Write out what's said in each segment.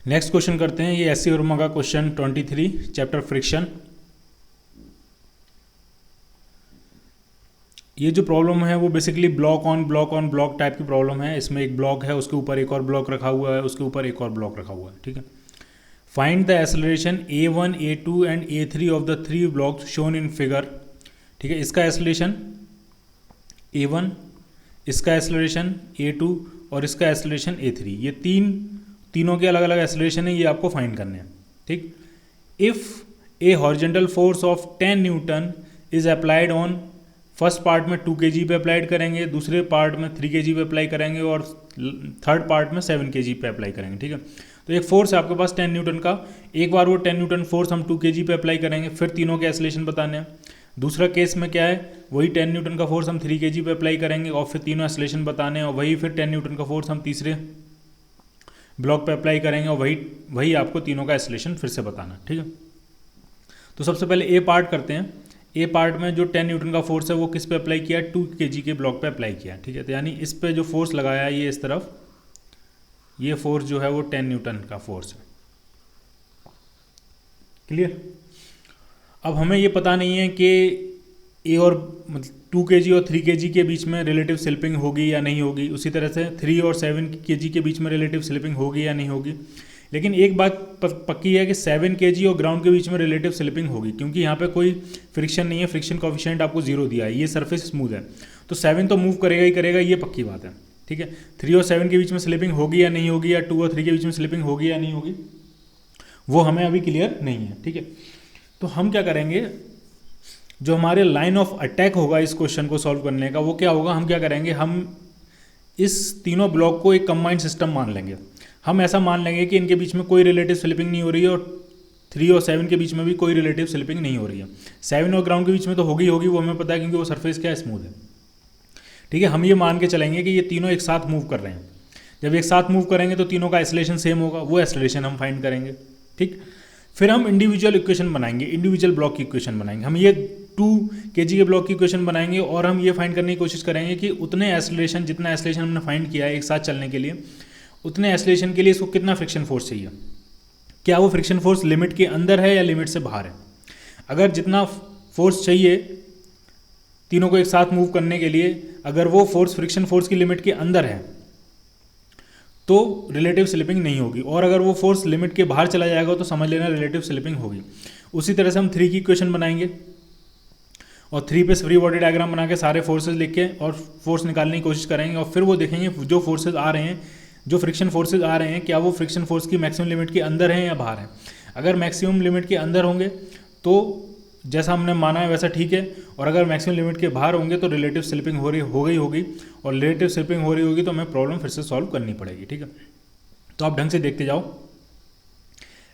Next question करते हैं, ये एससी वर्मा का क्वेश्चन 23 चैप्टर फ्रिक्शन। ये जो प्रॉब्लम है वो basically block on block type की प्रॉब्लम है। इसमें एक ब्लॉक है, उसके ऊपर एक और ब्लॉक रखा हुआ है, उसके ऊपर एक और ब्लॉक रखा हुआ है। ठीक है, find the acceleration a1 a2 and a3 of the 3 blocks shown in figure. ठीक है, इसका एक्सेलरेशन a1, इसका एक्सेलरेशन a2 और इसका एक्सेलरेशन a3। ये तीनों के अलग अलग एक्सेलरेशन है, ये आपको फाइंड करने हैं। ठीक, if A horizontal force of 10 Newton is applied on, first part में 2 kg पे अप्लाइड करेंगे, दूसरे पार्ट में 3 kg पे अप्लाई करेंगे और थर्ड पार्ट में 7 kg पे अप्लाई करेंगे। ठीक है, तो एक फोर्स है आपके पास 10 न्यूटन का, एक बार वो 10 न्यूटन फोर्स हम 2 kg पे अप्लाई करेंगे, फिर तीनों के एक्सेलरेशन बताने हैं। दूसरा केस में क्या है, वही 10 न्यूटन का फोर्स हम 3 kg पे अप्लाई करेंगे और फिर तीनों एक्सेलरेशन बताने हैं, और वही फिर 10 न्यूटन का फोर्स हम तीसरे ब्लॉक पे अप्लाई करेंगे और वही आपको तीनों का एक्सेलरेशन फिर से बताना। ठीक है, तो सबसे पहले ए पार्ट करते हैं। ए पार्ट में जो 10 न्यूटन का फोर्स है वो किस पे अप्लाई किया, 2 kg के ब्लॉक पे अप्लाई किया। ठीक है, तो यानी इस पे जो फोर्स लगाया है ये इस तरफ, ये फोर्स जो है वो 10 न्यूटन का फोर्स है। क्लियर। अब हमें ये पता नहीं है कि ए और 2 kg और 3 kg के बीच में रिलेटिव स्लिपिंग होगी या नहीं होगी, उसी तरह से 3 और 7 kg के बीच में रिलेटिव स्लिपिंग होगी या नहीं होगी। लेकिन एक बात पक्की है कि 7 kg और ग्राउंड के बीच में रिलेटिव स्लिपिंग होगी, क्योंकि यहाँ पे कोई फ्रिक्शन नहीं है, फ्रिक्शन कोएफिशिएंट आपको 0 दिया है, ये सरफेस स्मूथ है, तो 7 तो मूव करेगा ही करेगा, ये पक्की बात है। ठीक है, 3 और 7 के बीच में स्लिपिंग होगी या नहीं होगी, या 2 और 3 के बीच में स्लिपिंग होगी या नहीं होगी, वो हमें अभी क्लियर नहीं है। ठीक है, तो हम क्या करेंगे, जो हमारे लाइन ऑफ अटैक होगा इस क्वेश्चन को सॉल्व करने का, वो क्या होगा, हम क्या करेंगे, हम इस तीनों ब्लॉक को एक कंबाइंड सिस्टम मान लेंगे। हम ऐसा मान लेंगे कि इनके बीच में कोई रिलेटिव स्लिपिंग नहीं हो रही है और 3 और 7 के बीच में भी कोई रिलेटिव स्लिपिंग नहीं हो रही है। 7 और ग्राउंड के बीच में तो होगी वो हमें पता है, क्योंकि वो सरफेस क्या है, स्मूथ है। ठीक है, हम ये मान के चलेंगे कि ये तीनों एक साथ मूव कर रहे हैं। जब एक साथ मूव करेंगे तो तीनों का एक्सेलरेशन सेम होगा, वो एक्सेलरेशन हम फाइंड करेंगे। ठीक, फिर हम इंडिविजुअल इक्वेशन बनाएंगे, इंडिविजुअल ब्लॉक की इक्वेशन बनाएंगे। हम ये 2 kg के ब्लॉक की इक्वेशन बनाएंगे और हम ये फाइंड करने की कोशिश करेंगे कि उतने एक्सेलरेशन, जितना एक्सेलरेशन हमने फाइंड किया है एक साथ चलने के लिए, उतने एक्सेलरेशन के लिए इसको कितना फ्रिक्शन फोर्स चाहिए, क्या वो फ्रिक्शन फोर्स लिमिट के अंदर है या लिमिट से बाहर है। अगर जितना फोर्स चाहिए तीनों को एक साथ मूव करने के लिए, अगर वो फोर्स फ्रिक्शन फोर्स की लिमिट के अंदर है तो रिलेटिव स्लिपिंग नहीं होगी, और अगर वो फोर्स लिमिट के बाहर चला जाएगा तो समझ लेना रिलेटिव स्लिपिंग होगी। उसी तरह से हम 3 की इक्वेशन बनाएंगे और 3 पे फ्री बॉडी डायग्राम बना के सारे फोर्सेज लिख के और फोर्स निकालने की कोशिश करेंगे, और फिर वो देखेंगे जो फोर्सेज आ रहे हैं, जो फ्रिक्शन फोर्सेज आ रहे हैं, क्या वो फ्रिक्शन फोर्स की मैक्सिमम लिमिट के अंदर हैं या बाहर हैं। अगर मैक्सिमम लिमिट के अंदर होंगे तो जैसा हमने माना है वैसा ठीक है, और अगर मैक्सिमम लिमिट के बाहर होंगे तो रिलेटिव स्लिपिंग हो गई होगी, और रिलेटिव स्लिपिंग हो रही होगी तो हमें प्रॉब्लम फिर से सॉल्व करनी पड़ेगी। ठीक है, तो आप ढंग से देखते जाओ।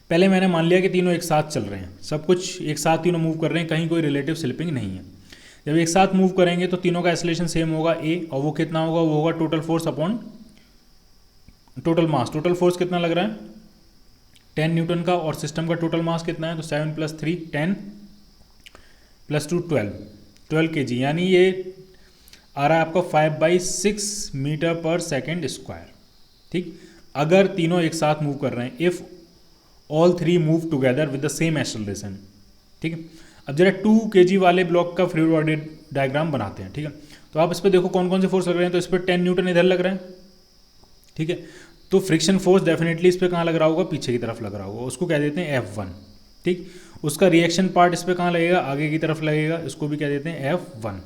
पहले मैंने मान लिया कि तीनों एक साथ चल रहे हैं, सब कुछ एक साथ तीनों मूव कर रहे हैं, कहीं कोई रिलेटिव स्लिपिंग नहीं है। जब एक साथ मूव करेंगे तो तीनों का एक्सेलरेशन सेम होगा ए, और वो कितना होगा, वो होगा total force upon total mass. Total force कितना लग रहा है, 10 न्यूटन का, और सिस्टम का टोटल मास कितना है, तो 7 + 3 10 + 2 12 kg, यानी ये आ रहा है आपका 5/6 मीटर पर सेकेंड स्क्वायर। ठीक, अगर तीनों एक साथ मूव कर रहे हैं, if all 3 move together with the same acceleration. ठीक है, अब जरा 2 kg वाले ब्लॉक का फ्री बॉडी डायग्राम बनाते हैं। ठीक है, तो आप इस पर देखो कौन कौन से फोर्स लग रहे हैं, तो इस पर 10 न्यूटन इधर लग रहा है। ठीक है, तो फ्रिक्शन फोर्स डेफिनेटली इस पर कहाँ लग रहा होगा, पीछे की तरफ लग रहा होगा, उसको कह देते हैं F1। ठीक, उसका रिएक्शन पार्ट इस पर कहाँ लगेगा, आगे की तरफ लगेगा, इसको भी कह देते हैं F1।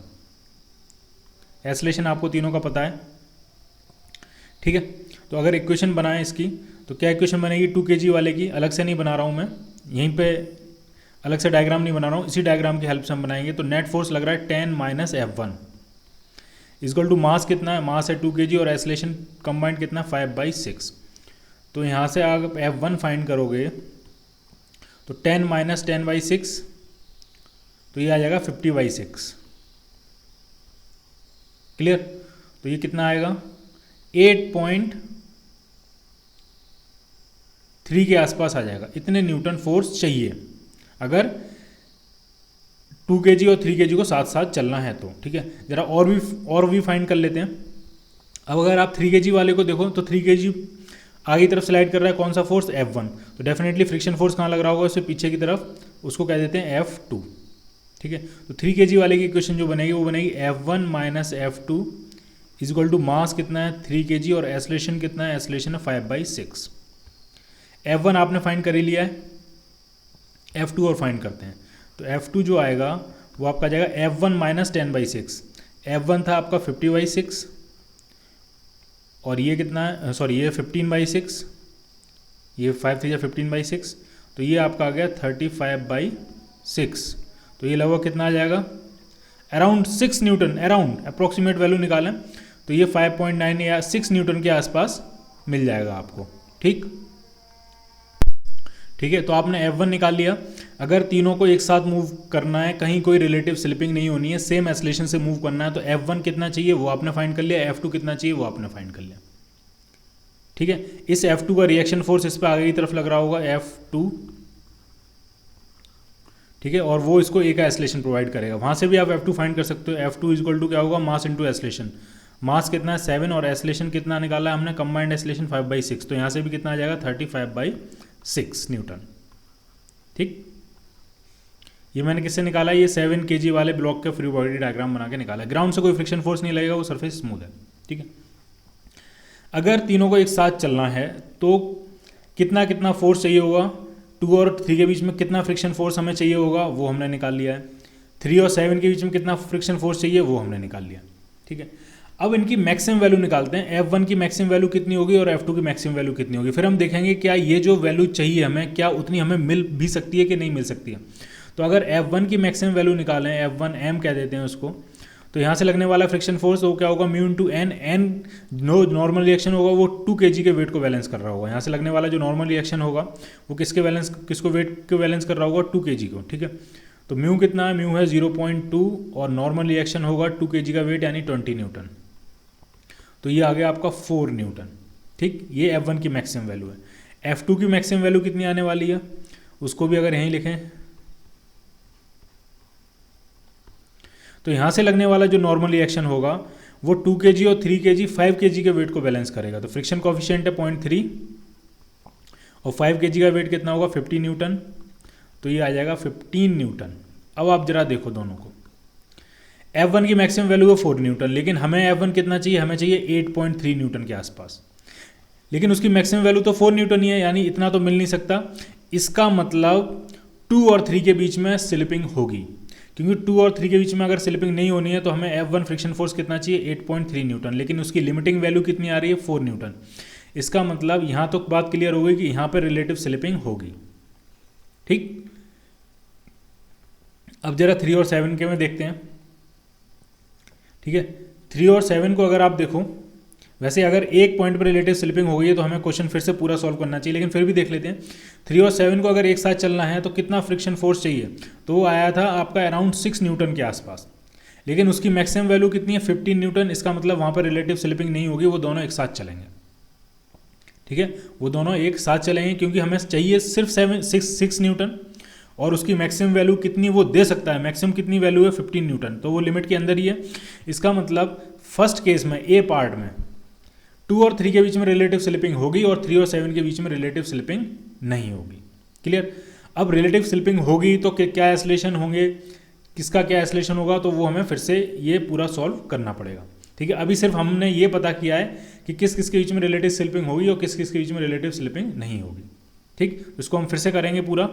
एक्सेलरेशन आपको तीनों का पता है। ठीक है, तो अगर इक्वेशन बनाएं इसकी, तो क्या इक्वेशन बनेगी 2 kg वाले की, अलग से नहीं बना रहा हूँ मैं, यहीं पे अलग से डायग्राम नहीं बना रहा हूँ, इसी डायग्राम की हेल्प से हम बनाएंगे। तो नेट फोर्स लग रहा है 10 - F1 इक्वल टू मास कितना है, मास है 2 kg और एक्सेलरेशन कंबाइंड कितना 5/6। तो यहाँ से आप F1 फाइंड करोगे तो 10 - 10/6, तो ये आ जाएगा 50/6। क्लियर, तो ये कितना आएगा 8.3 के आसपास आ जाएगा। इतने न्यूटन फोर्स चाहिए अगर 2 kg और 3 kg को साथ साथ चलना है तो। ठीक है, जरा और भी फाइंड कर लेते हैं। अब अगर आप 3 kg वाले को देखो तो 3 kg आगे की तरफ स्लाइड कर रहा है कौन सा फोर्स, F1, तो डेफिनेटली फ्रिक्शन फोर्स कहाँ लग रहा होगा, उससे पीछे की तरफ, उसको कह देते हैं F2, ठीक है। तो 3 kg वाले की इक्वेशन जो बनेगी वो बनेगी F1 minus F2 is equal to mass कितना है 3 kg और एसलेशन कितना है, एसलेशन है 5/6। F1 आपने फाइंड कर ही लिया है, F2 और फाइंड करते हैं, तो F2 जो आएगा वो आपका जाएगा F1 माइनस 10/6। F1 था आपका 50/6 और ये कितना है, सॉरी ये 15/6, ये 5 3 15/6, तो ये आपका आ गया 35/6। तो ये लगभग कितना आ जाएगा, around 6 Newton, around approximate value निकालें तो ये 5.9 या 6 न्यूटन के आसपास मिल जाएगा आपको, ठीक है। तो आपने F1 निकाल लिया। अगर तीनों को एक साथ मूव करना है, कहीं कोई रिलेटिव स्लिपिंग नहीं होनी है, सेम एसलेशन से मूव करना है, तो F1 कितना चाहिए वो आपने फाइंड कर लिया, F2 कितना चाहिए वो आपने फाइंड कर लिया, ठीक है। इस F2 का रिएक्शन फोर्स इस पर आगे की तरफ लग रहा होगा F2, ठीक है, और वो इसको ए का एसलेशन प्रोवाइड करेगा। वहाँ से भी आप F2 फाइंड कर सकते हो। F2 इक्वल टू क्या होगा, मास इंटू एसलेशन। मास कितना है 7 और एसलेशन कितना निकाला है हमने, कंबाइंड एसलेशन 5/6, तो यहाँ से भी कितना आ जाएगा 35/6 न्यूटन, ठीक। ये मैंने किससे निकाला है, ये 7 kg वाले ब्लॉक के फ्री बॉडी डायग्राम बना के निकाला है। ग्राउंड से कोई फ्रिक्शन फोर्स नहीं लगेगा, वो सरफेस स्मूथ है, ठीक है। अगर तीनों को एक साथ चलना है तो कितना कितना फोर्स चाहिए होगा, 2 और 3 के बीच में कितना फ्रिक्शन फोर्स हमें चाहिए होगा वो हमने निकाल लिया है। 3 और 7 के बीच में कितना फ्रिक्शन फोर्स चाहिए वो हमने निकाल लिया, ठीक है। अब इनकी मैक्सिमम वैल्यू निकालते हैं। F1 की मैक्सिमम वैल्यू कितनी होगी और F2 की मैक्सिमम वैल्यू कितनी होगी, फिर हम देखेंगे क्या ये जो वैल्यू चाहिए हमें, क्या उतनी हमें मिल भी सकती है कि नहीं मिल सकती है। तो अगर F1 की मैक्सिमम वैल्यू निकालें, F1 m कह देते हैं उसको, तो यहाँ से लगने वाला फ्रिक्शन फोर्स वो क्या होगा, mu into N. N no normal reaction होगा, वो 2 kg के वेट को बैलेंस कर रहा होगा। यहाँ से लगने वाला जो नॉर्मल रिएक्शन होगा वो किसको वेट को बैलेंस कर रहा होगा, 2 kg को, ठीक है। तो म्यू कितना है, म्यू है 0.2 और नॉर्मल रिएक्शन होगा 2 kg का वेट यानी 20 न्यूटन, तो ये आ गया आपका 4 न्यूटन, ठीक। ये F1 की मैक्सिमम वैल्यू है। F2 की मैक्सिमम वैल्यू कितनी आने वाली है उसको भी अगर यहीं लिखें, तो यहाँ से लगने वाला जो नॉर्मल रिएक्शन होगा वो 2 kg और 3 kg 5 kg के वेट को बैलेंस करेगा। तो फ्रिक्शन कोफिशिएंट है 0.3 और 5 kg का वेट कितना होगा 50 न्यूटन, तो ये आ जाएगा 15 न्यूटन। अब आप जरा देखो दोनों को, F1 की मैक्सिमम वैल्यू है 4 न्यूटन, लेकिन हमें F1 कितना चाहिए, हमें चाहिए 8.3 न्यूटन के आसपास, लेकिन उसकी मैक्सिमम वैल्यू तो 4 न्यूटन ही है, यानी इतना तो मिल नहीं सकता। इसका मतलब 2 और 3 के बीच में स्लिपिंग होगी, क्योंकि 2 और 3 के बीच में अगर स्लिपिंग नहीं होनी है तो हमें F1 फ्रिक्शन फोर्स कितना चाहिए 8.3 न्यूटन, लेकिन उसकी लिमिटिंग वैल्यू कितनी आ रही है 4 न्यूटन। इसका मतलब यहाँ तो बात क्लियर हो गई कि यहाँ पर रिलेटिव स्लिपिंग होगी, ठीक। अब जरा 3 और 7 के में देखते हैं, ठीक है। 3 और 7 को अगर आप देखो, वैसे अगर एक पॉइंट पर रिलेटिव स्लिपिंग हो गई है तो हमें क्वेश्चन फिर से पूरा सॉल्व करना चाहिए, लेकिन फिर भी देख लेते हैं। 3 और 7 को अगर एक साथ चलना है तो कितना फ्रिक्शन फोर्स चाहिए, तो वो आया था आपका अराउंड 6 न्यूटन के आसपास, लेकिन उसकी मैक्सिमम वैल्यू कितनी है 15 न्यूटन। इसका मतलब वहाँ पर रिलेटिव स्लिपिंग नहीं होगी, वो दोनों एक साथ चलेंगे, ठीक है, वो दोनों एक साथ चलेंगे, क्योंकि हमें चाहिए सिर्फ 6 न्यूटन और उसकी मैक्सिमम वैल्यू कितनी वो दे सकता है, मैक्सिमम कितनी वैल्यू है 15 न्यूटन, तो वो लिमिट के अंदर ही है। इसका मतलब फर्स्ट केस में ए पार्ट में 2 और 3 के बीच में रिलेटिव स्लिपिंग होगी और 3 और 7 के बीच में रिलेटिव स्लिपिंग नहीं होगी, क्लियर। अब रिलेटिव स्लिपिंग होगी तो क्या एसलेशन होंगे, किसका क्या एसलेशन होगा, तो वो हमें फिर से ये पूरा सॉल्व करना पड़ेगा, ठीक है। अभी सिर्फ हमने ये पता किया है कि किस किस के बीच में रिलेटिव स्लिपिंग होगी और किस किस के बीच में रिलेटिव स्लिपिंग नहीं होगी, ठीक। इसको हम फिर से करेंगे पूरा,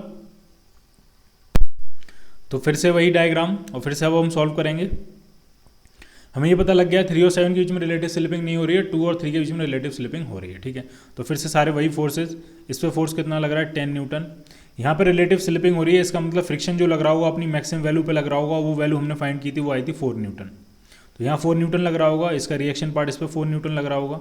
तो फिर से वही डायग्राम और फिर से अब हम सॉल्व करेंगे। हमें ये पता लग गया 3 और 7 के बीच में रिलेटिव स्लिपिंग नहीं हो रही है, 2 और 3 के बीच में रिलेटिव स्लिपिंग हो रही है, ठीक है। तो फिर से सारे वही फोर्सेज, इस पर फोर्स कितना लग रहा है 10 न्यूटन, यहाँ पर रिलेटिव स्लिपिंग हो रही है, इसका मतलब फ्रिक्शन जो लग रहा होगा अपनी मैक्सिमम वैल्यू पे लग रहा होगा, वो वैल्यू हमने फाइंड की थी, वो आई थी 4 न्यूटन। तो यहाँ 4 न्यूटन लग रहा होगा, इसका रिएक्शन पार्ट इस पर 4 न्यूटन लग रहा होगा,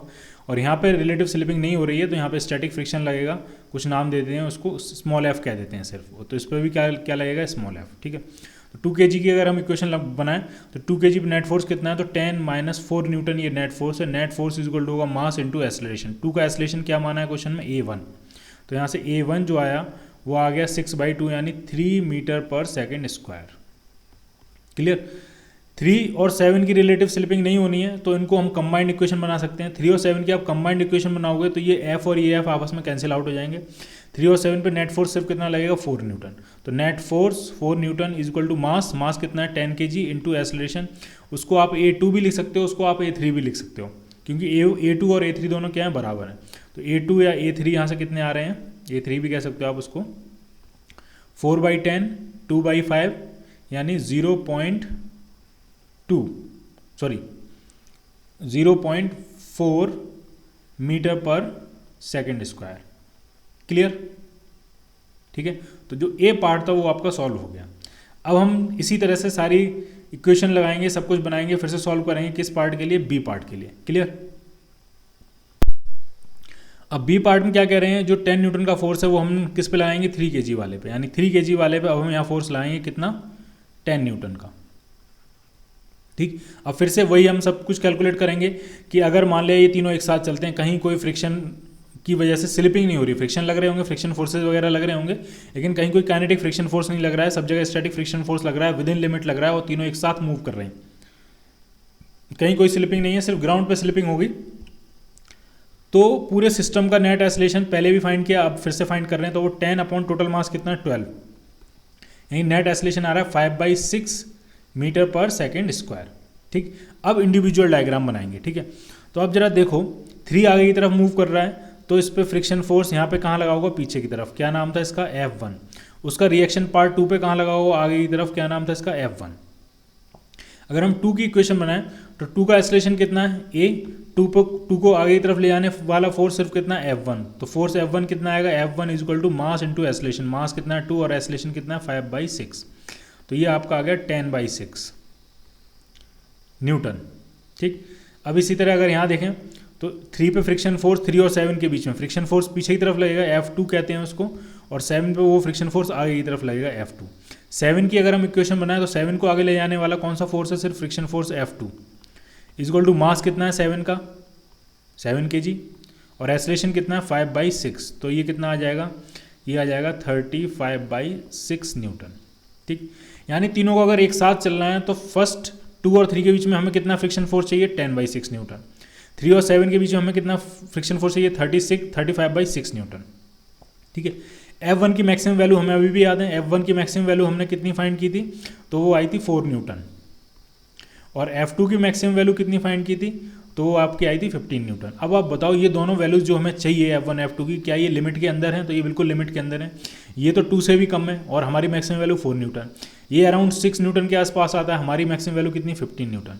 और यहाँ पर रिलेटिव स्लिपिंग नहीं हो रही है तो यहाँ पर स्टैटिक फ्रिक्शन लगेगा, कुछ नाम देते हैं उसको, स्मॉल एफ कह देते हैं सिर्फ, तो इस पर भी क्या लगेगा स्मॉल एफ, ठीक है। तो 2 kg की अगर हम इक्वेशन बनाएं तो 2 kg पर नेट फोर्स कितना है, तो 10 माइनस 4 न्यूटन ये नेट फोर्स है। Net force is equal to होगा मास इंटू एसलेशन। 2 का एसलेशन क्या माना है क्वेश्चन में A1, तो यहाँ से A1 जो आया वो आ गया 6/2 यानी 3 मीटर पर सेकेंड स्क्वायर, क्लियर। 3 और 7 की रिलेटिव स्लिपिंग नहीं होनी है तो इनको हम कंबाइंड इक्वेशन बना सकते हैं। 3 और 7 की आप कंबाइंड इक्वेशन बनाओगे तो ये एफ और ये एफ आपस में कैंसिल आउट हो जाएंगे। 3 और 7 पे नेट फोर्स सिर्फ कितना लगेगा 4 न्यूटन। तो net force 4 newton is equal to mass कितना है 10 kg इंटू एक्सेलरेशन। उसको आप A2 भी लिख सकते हो, उसको आप A3 भी लिख सकते हो, क्योंकि A2 और A3 दोनों क्या है बराबर हैं। तो A2 या A3 यहाँ से कितने आ रहे हैं, A3 भी कह सकते हो आप उसको, 4/10 2/5 यानी 0.4 मीटर पर सेकेंड स्क्वायर। क्लियर? ठीक है, तो जो ए पार्ट था वो आपका सॉल्व हो गया। अब हम इसी तरह से सारी इक्वेशन लगाएंगे, सब कुछ बनाएंगे, फिर से सॉल्व करेंगे किस पार्ट के लिए, बी पार्ट के लिए। क्लियर? अब बी पार्ट में क्या कह रहे हैं, जो 10 न्यूटन का फोर्स है वो हम किस पे लगाएंगे, 3 kg वाले पे, यानी 3 kg वाले पे अब हम यहाँ फोर्स लगाएंगे कितना, 10 न्यूटन का। ठीक, अब फिर से वही हम सब कुछ कैलकुलेट करेंगे कि अगर मान लिया ये तीनों एक साथ चलते हैं, कहीं कोई फ्रिक्शन की वजह से स्लिपिंग नहीं हो रही, फ्रिक्शन लग रहे होंगे, फ्रिक्शन फोर्सेज वगैरह लग रहे होंगे, लेकिन कहीं कोई काइनेटिक फ्रिक्शन फोर्स नहीं लग रहा है, सब जगह स्टैटिक फ्रिक्शन फोर्स लग रहा है, विद इन लिमिट लग रहा है और तीनों एक साथ मूव कर रहे हैं, कहीं कोई स्लिपिंग नहीं है, सिर्फ ग्राउंड पे स्लिपिंग होगी, तो पूरे सिस्टम का नेट एक्सेलरेशन पहले भी फाइंड किया, अब फिर से फाइंड कर रहे हैं, तो वो 10 अपॉन टोटल मास कितना है 12, यानी नेट एक्सेलरेशन आ रहा है 5/6 मीटर पर सेकेंड स्क्वायर। ठीक, अब इंडिविजुअल डायग्राम बनाएंगे। ठीक है, तो अब जरा देखो 3 आगे की तरफ मूव कर रहा है, तो इस पे फ्रिक्शन फोर्स यहाँ पे कहाँ लगा होगा, पीछे की तरफ, क्या नाम था इसका, F1। उसका रिएक्शन पार्ट 2 पे कहाँ लगा होगा, आगे की तरफ, क्या नाम था इसका, F1। अगर हम 2 की इक्वेशन बनाएं तो 2 का एक्सेलरेशन कितना है A, 2 को आगे की तरफ ले जाने वाला फोर्स सिर्फ कितना है F1, तो फोर्स F1 कितना आएगा, F1 is equal to mass into acceleration, mass कितना है 2 और एक्सेलरेशन कितना है 5/6, तो ये आपका आ गया 10/6 न्यूटन। ठीक, अब इसी तरह अगर यहाँ देखें तो 3 पे फ्रिक्शन फोर्स, 3 और 7 के बीच में फ्रिक्शन फोर्स पीछे की तरफ लगेगा, F2 कहते हैं उसको, और 7 पे वो फ्रिक्शन फोर्स आगे की तरफ लगेगा, F2। 7 की अगर हम इक्वेशन बनाएं तो 7 को आगे ले जाने वाला कौन सा फोर्स है, सिर्फ friction force F2 is equal to mass कितना है 7 का 7 kg और एक्सेलरेशन कितना है 5/6, तो ये कितना आ जाएगा, ये आ जाएगा 35/6 न्यूटन। ठीक, यानी तीनों को अगर एक साथ चलना है तो फर्स्ट 2 और 3 के बीच में हमें कितना फ्रिक्शन फोर्स चाहिए, 10/6 न्यूटन। 3 और 7 के बीच में हमें कितना फ्रिक्शन फोर्स चाहिए, 35/6 न्यूटन। ठीक है, F1 की मैक्सिमम वैल्यू हमें अभी भी याद है, F1 की मैक्सिमम वैल्यू हमने कितनी फाइंड की थी, तो वो आई थी 4 न्यूटन, और F2 की मैक्सिमम वैल्यू कितनी फाइंड की थी, तो वो आपकी आई थी 15 न्यूटन। अब आप बताओ ये दोनों वैल्यूज जो हमें चाहिए F1 F2 की, क्या ये लिमिट के अंदर है, तो ये बिल्कुल लिमिट के अंदर है, ये तो 2 से भी कम है और हमारी मैक्सिमम वैल्यू 4 न्यूटन, ये अराउंड 6 न्यूटन के आसपास आता है, हमारी मैक्सिमम वैल्यू कितनी 15 न्यूटन।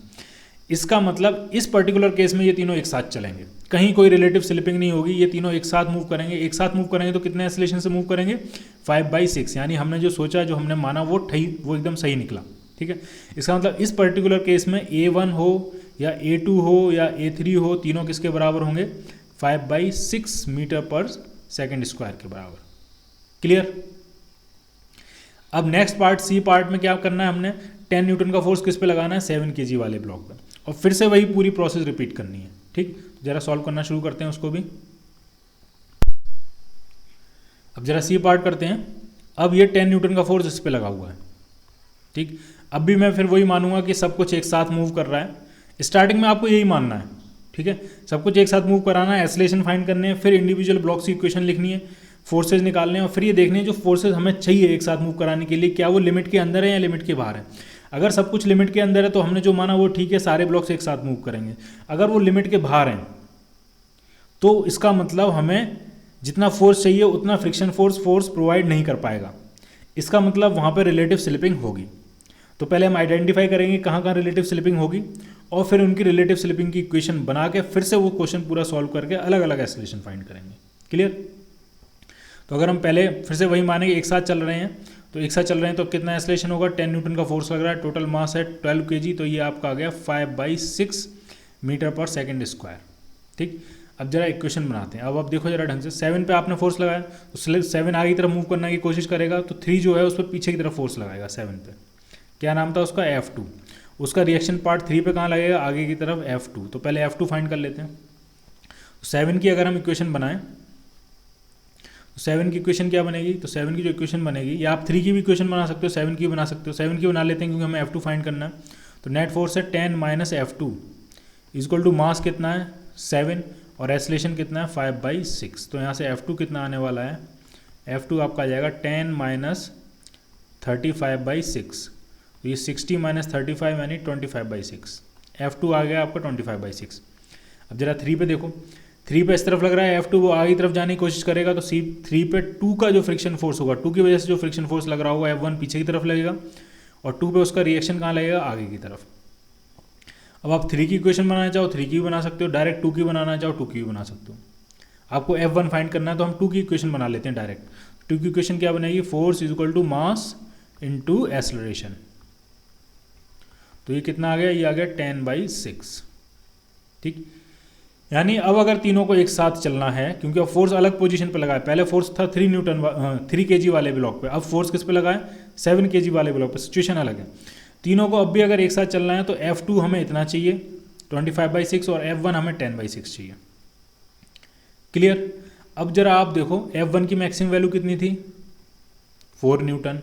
इसका मतलब इस पर्टिकुलर केस में ये तीनों एक साथ चलेंगे, कहीं कोई रिलेटिव स्लिपिंग नहीं होगी, ये तीनों एक साथ मूव करेंगे, एक साथ मूव करेंगे तो कितने एक्सेलरेशन से मूव करेंगे, 5/6, यानी हमने जो सोचा, जो हमने माना वो एकदम सही निकला। ठीक है, इसका मतलब इस पर्टिकुलर केस में A1 हो या A2 हो या A3 हो, तीनों किसके बराबर होंगे, 5/6 मीटर पर सेकेंड स्क्वायर के बराबर। क्लियर? अब नेक्स्ट पार्ट सी पार्ट में क्या करना है, हमने 10 न्यूटन का फोर्स किस पे लगाना है, 7 kg वाले ब्लॉक पे, और फिर से वही पूरी प्रोसेस रिपीट करनी है। ठीक, जरा सॉल्व करना शुरू करते हैं उसको भी। अब जरा सी पार्ट करते हैं। अब ये 10 न्यूटन का फोर्स इस पे लगा हुआ है। ठीक, अब भी मैं फिर वही मानूंगा कि सब कुछ एक साथ मूव कर रहा है, स्टार्टिंग में आपको यही मानना है। ठीक है, सब कुछ एक साथ मूव कराना है, एक्सेलरेशन फाइंड करने हैं, फिर इंडिविजुअल ब्लॉक्स की इक्वेशन लिखनी है, फोर्सेज निकालने हैं, और फिर ये देखने हैं जो फोर्सेज हमें चाहिए एक साथ मूव कराने के लिए, क्या वो लिमिट के अंदर है या लिमिट के बाहर है। अगर सब कुछ लिमिट के अंदर है तो हमने जो माना वो ठीक है, सारे ब्लॉक्स एक साथ मूव करेंगे। अगर वो लिमिट के बाहर हैं तो इसका मतलब हमें जितना फोर्स चाहिए उतना फ्रिक्शन फोर्स प्रोवाइड नहीं कर पाएगा, इसका मतलब वहाँ पर रिलेटिव स्लिपिंग होगी। तो पहले हम आइडेंटिफाई करेंगे कहाँ कहाँ रिलेटिव स्लिपिंग होगी, और फिर उनकी रिलेटिव स्लिपिंग की इक्वेशन बना के फिर से वो क्वेश्चन पूरा सॉल्व करके अलग अलग एक्सेलरेशन फाइंड करेंगे। क्लियर? तो अगर हम पहले फिर से वही मानेंगे एक साथ चल रहे हैं, तो एक साथ चल रहे हैं तो कितना एक्सेलरेशन होगा, 10 न्यूटन का फोर्स लग रहा है, टोटल मास है 12 kg, तो ये आपका आ गया 5/6 मीटर पर सेकेंड स्क्वायर। ठीक, अब जरा इक्वेशन बनाते हैं। अब आप देखो जरा ढंग से, 7 पे आपने फोर्स लगाया तो 7 आगे की तरफ मूव करने की कोशिश करेगा, तो 3 जो है उस पर पीछे की तरफ फोर्स लगाएगा 7 पे, क्या नाम था उसका, F2। उसका रिएक्शन पार्ट 3 पे कहाँ लगेगा, आगे की तरफ F2। तो पहले F2 फाइंड कर लेते हैं। 7 की अगर हम इक्वेशन बनाएं तो 7 की इक्वेशन क्या बनेगी, तो 7 की जो इक्वेशन बनेगी, या आप 3 की भी इक्वेशन बना सकते हो, 7 की बना सकते हो, 7 की बना लेते हैं क्योंकि हमें F2 फाइंड करना है। तो नेट फोर्स है 10 minus F2 equal to mass कितना है 7 और एक्सेलरेशन कितना है 5/6। तो यहाँ से F2 कितना आने वाला है, F2 आपका आ जाएगा 10 माइनस 35/6। तो ये 60 माइनस 35 यानी 25/6। F2 आ गया आपका 25/6। अब जरा 3 पे देखो, 3 पे इस तरफ लग रहा है F2 वो आगे की तरफ जाने की कोशिश करेगा, तो C3 पे 2 का जो फ्रिक्शन फोर्स होगा, 2 की वजह से जो फ्रिक्शन फोर्स लग रहा होगा F1 पीछे की तरफ लगेगा और 2 पे उसका रिएक्शन कहाँ लगेगा, आगे की तरफ। अब आप 3 की इक्वेशन बनाना चाहो 3 की भी बना सकते हो, डायरेक्ट 2 की बनाना चाहो 2 की भी बना सकते हो। आपको F1 फाइंड करना है तो हम 2 की इक्वेशन बना लेते हैं डायरेक्ट। 2 की इक्वेशन क्या बनेगी, force is equal to mass into acceleration. तो ये कितना आ गया, ये आ गया 10/6। ठीक, यानी अब अगर तीनों को एक साथ चलना है, क्योंकि अब फोर्स अलग पोजीशन पे लगा है, पहले फोर्स था 3 kg वाले ब्लॉक पे, अब फोर्स किस पे लगा है 7 kg वाले ब्लॉक पे, सिचुएशन अलग है। तीनों को अब भी अगर एक साथ चलना है तो F2 हमें इतना चाहिए 25/6 और F1 हमें 10/6 चाहिए। क्लियर। अब जरा आप देखो F1 की मैक्सिमम वैल्यू कितनी थी 4 न्यूटन,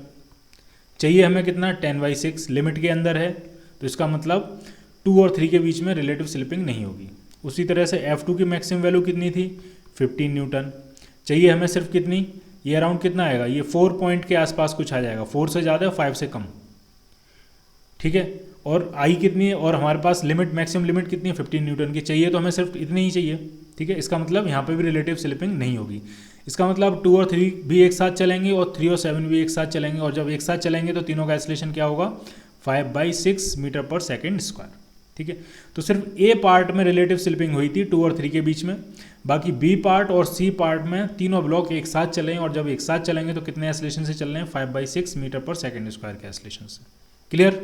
चाहिए हमें कितना 10/6, लिमिट के अंदर है, तो इसका मतलब 2 और 3 के बीच में रिलेटिव स्लिपिंग नहीं होगी। उसी तरह से F2 की मैक्सिमम वैल्यू कितनी थी 15 न्यूटन, चाहिए हमें सिर्फ कितनी, ये अराउंड कितना आएगा, ये 4 पॉइंट के आसपास कुछ आ जाएगा, 4 से ज़्यादा 5 से कम। ठीक है, और आई कितनी है, और हमारे पास लिमिट मैक्सिमम लिमिट कितनी है 15 न्यूटन की, चाहिए तो हमें सिर्फ इतनी ही चाहिए। ठीक है, इसका मतलब यहाँ पे भी रिलेटिव स्लिपिंग नहीं होगी। इसका मतलब 2 और 3 भी एक साथ चलेंगे और 3 और 7 भी एक साथ चलेंगे, और जब एक साथ चलेंगे तो तीनों का एक्सेलरेशन क्या होगा 5/6 मीटर पर सेकेंड स्क्वायर। ठीक है, तो सिर्फ ए पार्ट में रिलेटिव स्लिपिंग हुई थी 2 और 3 के बीच में, बाकी बी पार्ट और सी पार्ट में तीनों ब्लॉक एक साथ चले, और जब एक साथ चलेंगे तो कितने एक्सेलरेशन से चल रहे हैं 5/6 मीटर पर सेकेंड स्क्वायर के एक्सेलरेशन से। क्लियर।